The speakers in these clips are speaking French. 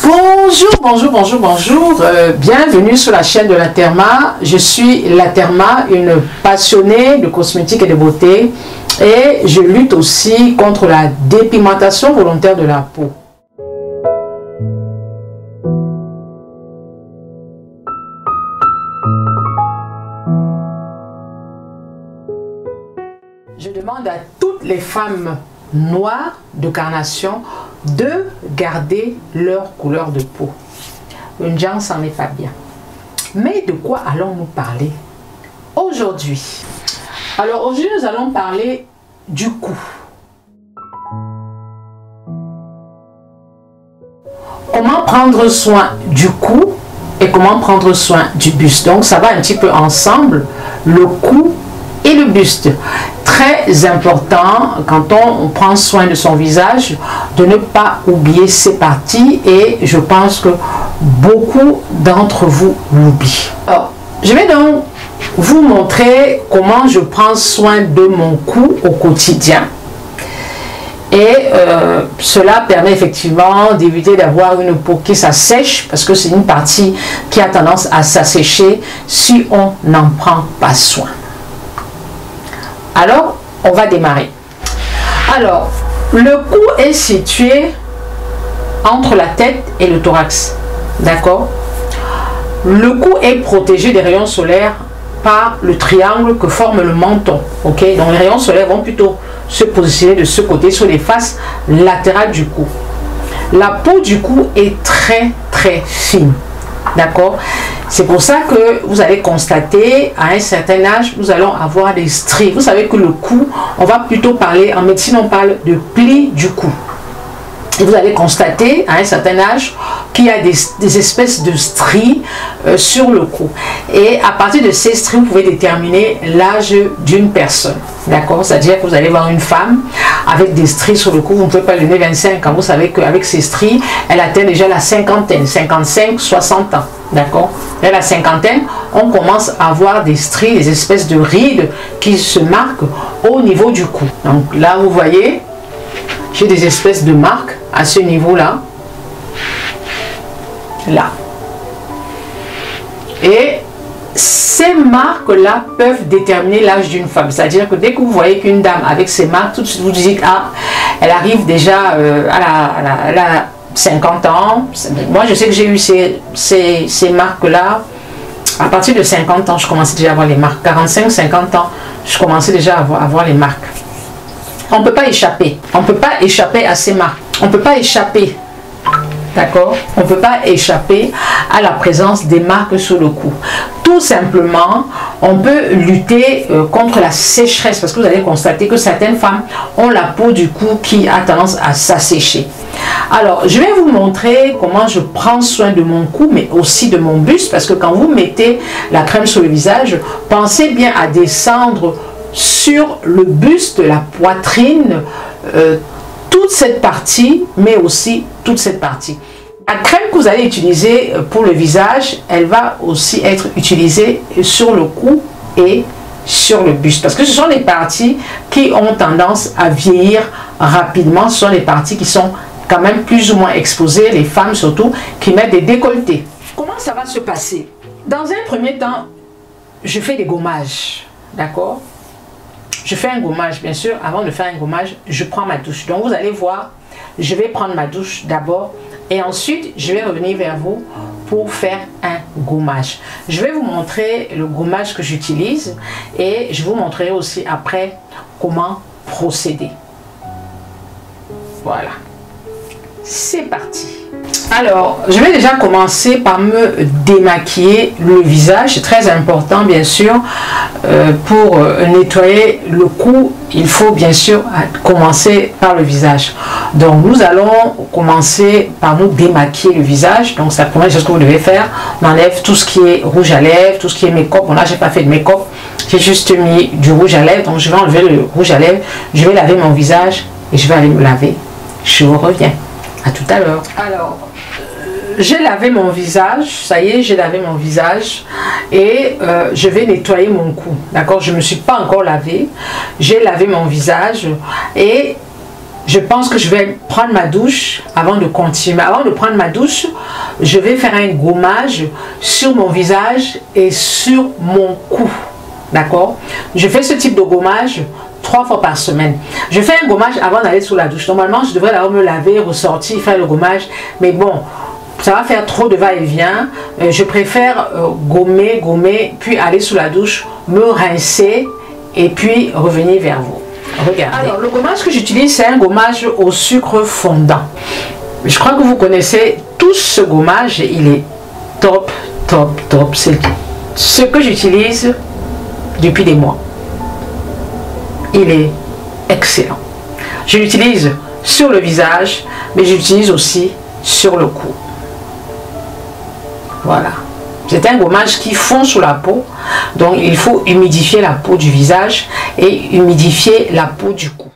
Bonjour, bonjour, bonjour, bonjour. Bienvenue sur la chaîne de La Therma. Je suis La Therma, une passionnée de cosmétiques et de beauté. Et je lutte aussi contre la dépigmentation volontaire de la peau. Je demande à toutes les femmes noires de carnation de garder leur couleur de peau. Une gens, ça n'est pas bien. Mais de quoi allons-nous parler aujourd'hui? Alors aujourd'hui, nous allons parler du cou. Comment prendre soin du cou et comment prendre soin du buste. Donc ça va un petit peu ensemble, le cou et le buste. Très important quand on prend soin de son visage de ne pas oublier ces parties, et je pense que beaucoup d'entre vous l'oublient. Alors, je vais donc vous montrer comment je prends soin de mon cou au quotidien. Et cela permet effectivement d'éviter d'avoir une peau qui s'assèche, parce que c'est une partie qui a tendance à s'assécher si on n'en prend pas soin. Alors, on va démarrer. Alors, le cou est situé entre la tête et le thorax. D'accord? Le cou est protégé des rayons solaires par le triangle que forme le menton. Ok? Donc, les rayons solaires vont plutôt se positionner de ce côté, sur les faces latérales du cou. La peau du cou est très, très fine. D'accord? C'est pour ça que vous allez constater, à un certain âge, nous allons avoir des stries. Vous savez que le cou, on va plutôt parler, en médecine, on parle de plis du cou. Et vous allez constater, à un certain âge, qu'il y a des espèces de stries sur le cou. Et à partir de ces stries, vous pouvez déterminer l'âge d'une personne. D'accord? C'est-à-dire que vous allez voir une femme avec des stries sur le cou, vous ne pouvez pas lui donner 25 ans. Vous savez qu'avec ces stries, elle atteint déjà la cinquantaine, 55, 60 ans. D'accord? Dès la cinquantaine, on commence à avoir des stries, des espèces de rides qui se marquent au niveau du cou. Donc là, vous voyez, j'ai des espèces de marques à ce niveau-là. Là. Et ces marques-là peuvent déterminer l'âge d'une femme. C'est-à-dire que dès que vous voyez qu'une dame avec ces marques, tout de suite vous dites, ah, elle arrive déjà à la 50 ans. Moi, je sais que j'ai eu ces marques-là. À partir de 50 ans, je commençais déjà à avoir les marques. 45, 50 ans, je commençais déjà à avoir les marques. On ne peut pas échapper. On ne peut pas échapper à ces marques. On ne peut pas échapper. D'accord? On ne peut pas échapper à la présence des marques sur le cou. Tout simplement, on peut lutter contre la sécheresse, parce que vous allez constater que certaines femmes ont la peau du cou qui a tendance à s'assécher. Alors, je vais vous montrer comment je prends soin de mon cou, mais aussi de mon buste, parce que quand vous mettez la crème sur le visage, pensez bien à descendre sur le buste, la poitrine, toute cette partie, mais aussi toute cette partie. La crème que vous allez utiliser pour le visage, elle va aussi être utilisée sur le cou et sur le buste, parce que ce sont les parties qui ont tendance à vieillir rapidement. Ce sont les parties qui sont quand même plus ou moins exposées, les femmes surtout, qui mettent des décolletés. Comment ça va se passer? Dans un premier temps, je fais des gommages, d'accord? Je fais un gommage, bien sûr. Avant de faire un gommage, je prends ma douche. Donc vous allez voir, je vais prendre ma douche d'abord et ensuite je vais revenir vers vous pour faire un gommage. Je vais vous montrer le gommage que j'utilise et je vous montrerai aussi après comment procéder. Voilà. C'est parti. Alors, je vais déjà commencer par me démaquiller le visage. C'est très important, bien sûr. Pour nettoyer le cou, il faut bien sûr commencer par le visage. Donc, nous allons commencer par nous démaquiller le visage. Donc, c'est la première chose que vous devez faire. On enlève tout ce qui est rouge à lèvres, tout ce qui est make-up. Bon, là, j'ai pas fait de make-up. J'ai juste mis du rouge à lèvres. Donc, je vais enlever le rouge à lèvres. Je vais laver mon visage et je vais aller me laver. Je vous reviens. À tout à l'heure. Alors, j'ai lavé mon visage, ça y est, j'ai lavé mon visage et je vais nettoyer mon cou. D'accord? Je ne me suis pas encore lavé. J'ai lavé mon visage et je pense que je vais prendre ma douche avant de continuer. Avant de prendre ma douche, je vais faire un gommage sur mon visage et sur mon cou. D'accord? Je fais ce type de gommage 3 fois par semaine. Je fais un gommage avant d'aller sous la douche. Normalement, je devrais d'abord me laver, ressortir, faire le gommage. Mais bon, ça va faire trop de va-et-vient. Je préfère gommer, puis aller sous la douche, me rincer et puis revenir vers vous. Regardez. Alors, le gommage que j'utilise, c'est un gommage au sucre fondant. Je crois que vous connaissez tous ce gommage. Il est top, top, top. C'est ce que j'utilise depuis des mois. Il est excellent. Je l'utilise sur le visage, mais j'utilise aussi sur le cou. Voilà. C'est un gommage qui fond sous la peau, donc il faut humidifier la peau du visage et humidifier la peau du cou.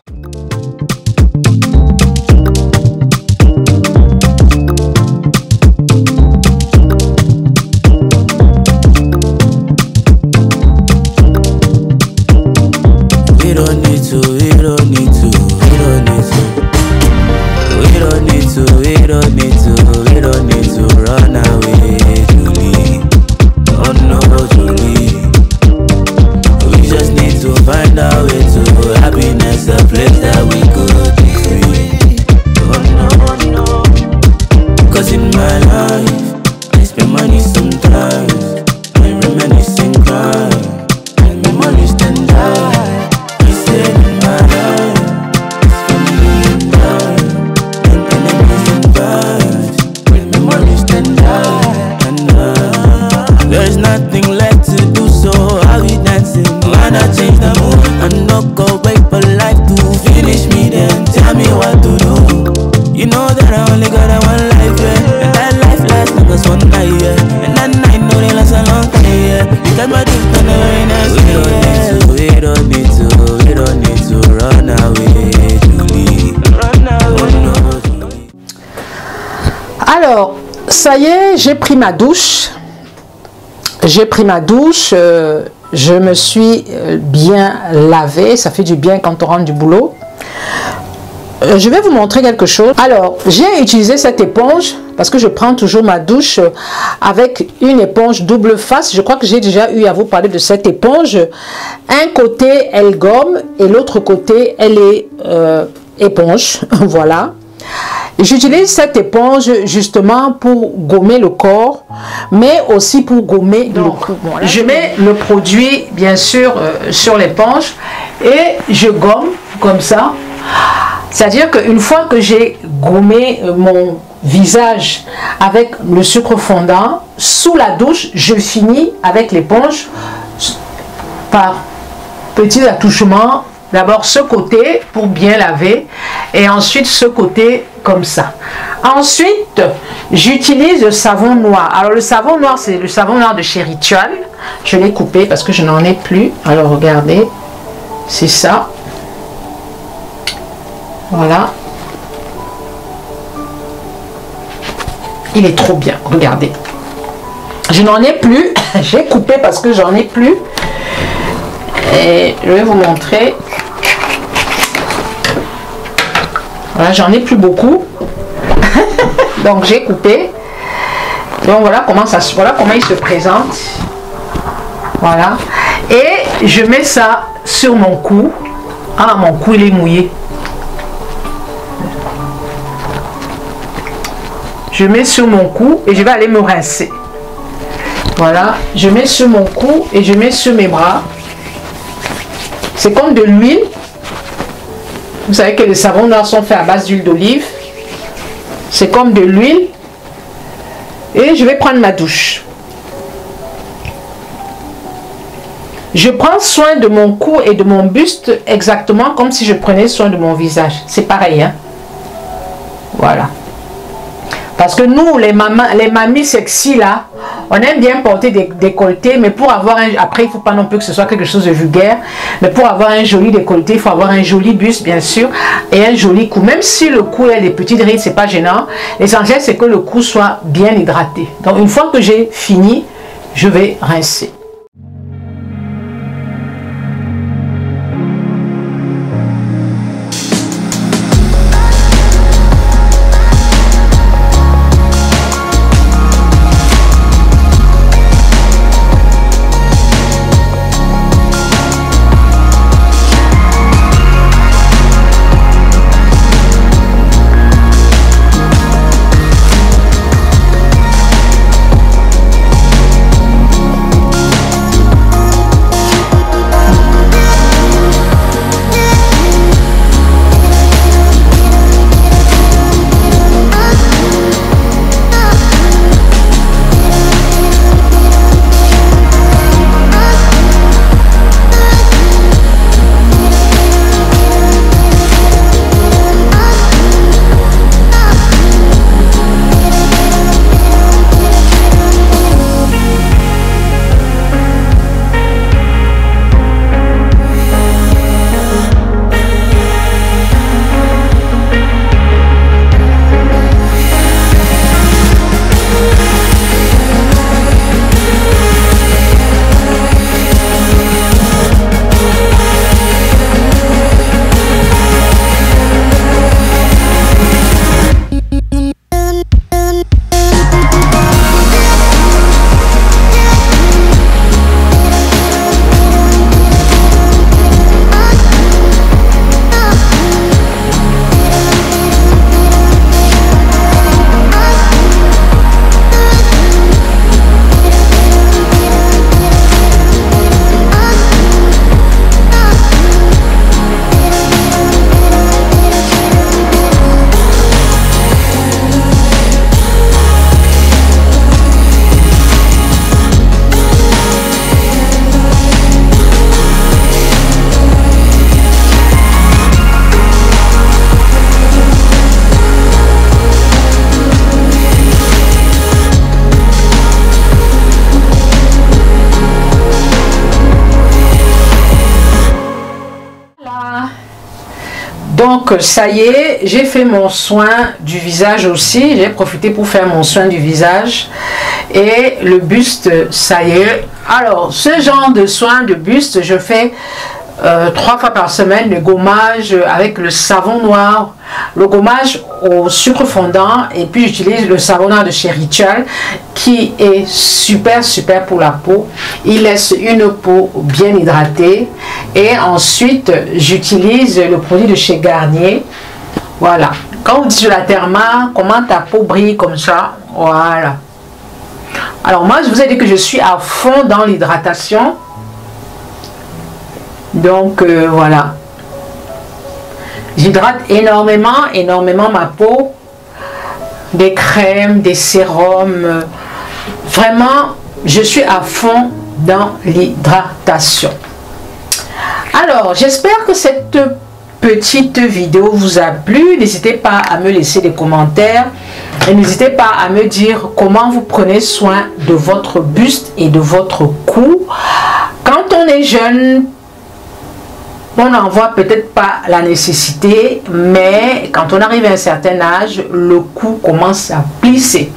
Alors, ça y est, j'ai pris ma douche. Je me suis bien lavée. Ça fait du bien quand on rentre du boulot. Je vais vous montrer quelque chose. Alors, j'ai utilisé cette éponge parce que je prends toujours ma douche avec une éponge double face. Je crois que j'ai déjà eu à vous parler de cette éponge. Un côté, elle gomme et l'autre côté, elle est éponge. Voilà. J'utilise cette éponge justement pour gommer le corps, mais aussi pour gommer le cou. Voilà. Je mets le produit, bien sûr, sur l'éponge et je gomme comme ça. C'est-à-dire qu'une fois que j'ai gommé mon visage avec le sucre fondant, sous la douche, je finis avec l'éponge par petits attouchements. D'abord ce côté pour bien laver et ensuite ce côté comme ça. Ensuite, j'utilise le savon noir. Alors le savon noir, c'est le savon noir de chez Ritual. Je l'ai coupé parce que je n'en ai plus. Alors regardez, c'est ça. Voilà. Il est trop bien, regardez. Je n'en ai plus. J'ai coupé parce que j'en ai plus. Et je vais vous montrer. Voilà, j'en ai plus beaucoup. Donc j'ai coupé. Donc voilà comment il se présente. Voilà. Et je mets ça sur mon cou. Ah, mon cou il est mouillé. Je mets sur mon cou et je vais aller me rincer. Voilà, je mets sur mon cou et je mets sur mes bras. C'est comme de l'huile. Vous savez que les savons noirs sont faits à base d'huile d'olive. C'est comme de l'huile. Et je vais prendre ma douche. Je prends soin de mon cou et de mon buste exactement comme si je prenais soin de mon visage. C'est pareil, hein? Voilà. Parce que nous, les mamies sexy là, on aime bien porter des décolletés, mais pour avoir un... Après, il ne faut pas non plus que ce soit quelque chose de vulgaire, mais pour avoir un joli décolleté, il faut avoir un joli buste, bien sûr, et un joli cou. Même si le cou a des petites rides, ce n'est pas gênant. L'essentiel, c'est que le cou soit bien hydraté. Donc, une fois que j'ai fini, je vais rincer. Donc ça y est, j'ai fait mon soin du visage aussi. J'ai profité pour faire mon soin du visage. Et le buste, ça y est. Alors ce genre de soin de buste, je fais 3 fois par semaine le gommage avec le savon noir, le gommage au sucre fondant, et puis j'utilise le savon noir de chez Ritual qui est super pour la peau. Il laisse une peau bien hydratée. Et ensuite j'utilise le produit de chez Garnier. Voilà, quand vous dites sur la Therma, comment ta peau brille comme ça, voilà. Alors moi je vous ai dit que je suis à fond dans l'hydratation. Donc voilà, j'hydrate énormément ma peau, des crèmes, des sérums, vraiment je suis à fond dans l'hydratation. Alors j'espère que cette petite vidéo vous a plu. N'hésitez pas à me laisser des commentaires et n'hésitez pas à me dire comment vous prenez soin de votre buste et de votre cou. Quand on est jeune, on n'en voit peut-être pas la nécessité, mais quand on arrive à un certain âge, le cou commence à plisser.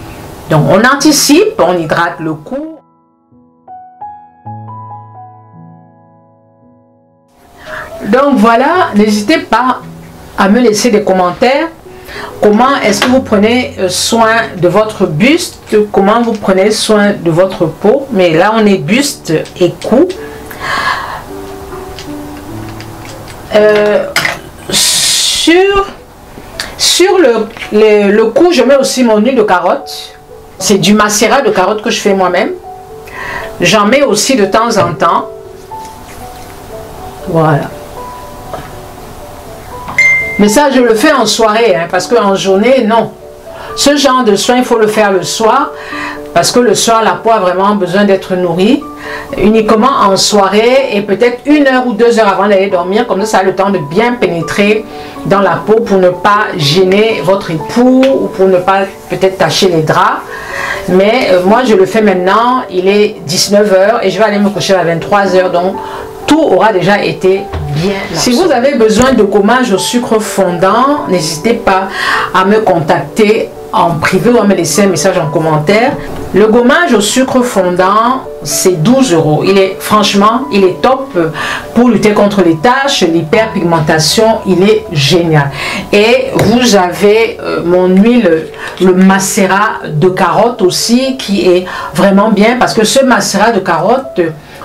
Donc on anticipe, on hydrate le cou. Donc voilà, n'hésitez pas à me laisser des commentaires. Comment est-ce que vous prenez soin de votre buste? Comment vous prenez soin de votre peau? Mais là on est buste et cou. Sur le cou, je mets aussi mon huile de carotte. C'est du macérat de carotte que je fais moi-même. J'en mets aussi de temps en temps. Voilà. Mais ça, je le fais en soirée, hein, parce qu'en journée, non. Ce genre de soin, il faut le faire le soir, parce que le soir, la peau a vraiment besoin d'être nourrie. Uniquement en soirée et peut-être 1 heure ou 2 heures avant d'aller dormir, comme ça a le temps de bien pénétrer dans la peau pour ne pas gêner votre époux ou pour ne pas peut-être tacher les draps. Mais moi je le fais maintenant, il est 19 h et je vais aller me coucher à 23 h, donc tout aura déjà été bien. Si vous avez besoin de gommage au sucre fondant, n'hésitez pas à me contacter en privé ou à me laisser un message en commentaire. Le gommage au sucre fondant, c'est 12 €. Franchement, il est top pour lutter contre les taches, l'hyperpigmentation, il est génial. Et vous avez mon huile, le macérat de carotte aussi, qui est vraiment bien, parce que ce macérat de carotte,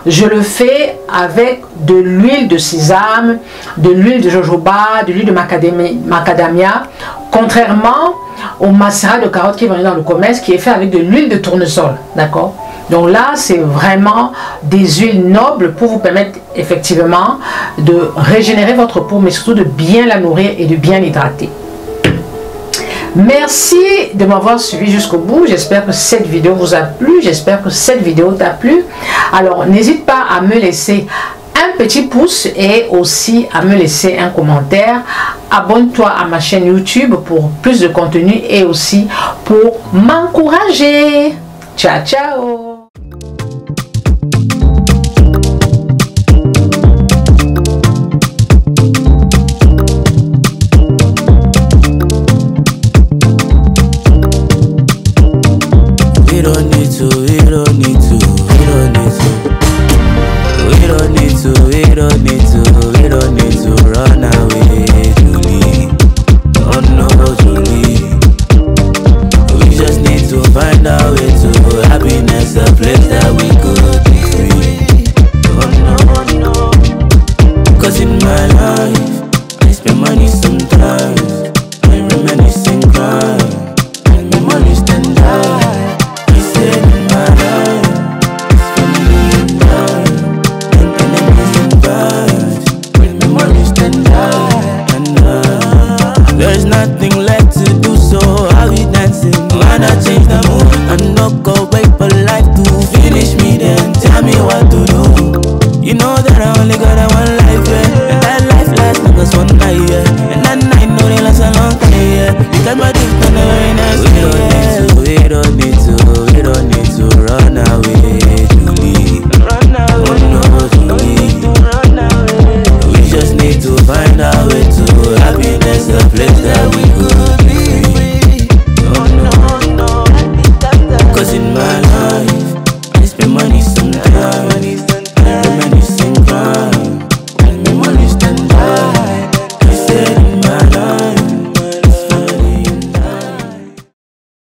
je le fais avec de l'huile de sésame, de l'huile de jojoba, de l'huile de macadamia, contrairement au macérat de carotte qui est vendu dans le commerce, qui est fait avec de l'huile de tournesol, d'accord? Donc là, c'est vraiment des huiles nobles pour vous permettre effectivement de régénérer votre peau, mais surtout de bien la nourrir et de bien l'hydrater. Merci de m'avoir suivi jusqu'au bout. J'espère que cette vidéo vous a plu. J'espère que cette vidéo t'a plu. Alors, n'hésite pas à me laisser un petit pouce et aussi à me laisser un commentaire. Abonne-toi à ma chaîne YouTube pour plus de contenu et aussi pour m'encourager. Ciao, ciao! Nothing left to do, so I'll be dancing. Man, I change the mood and not go back.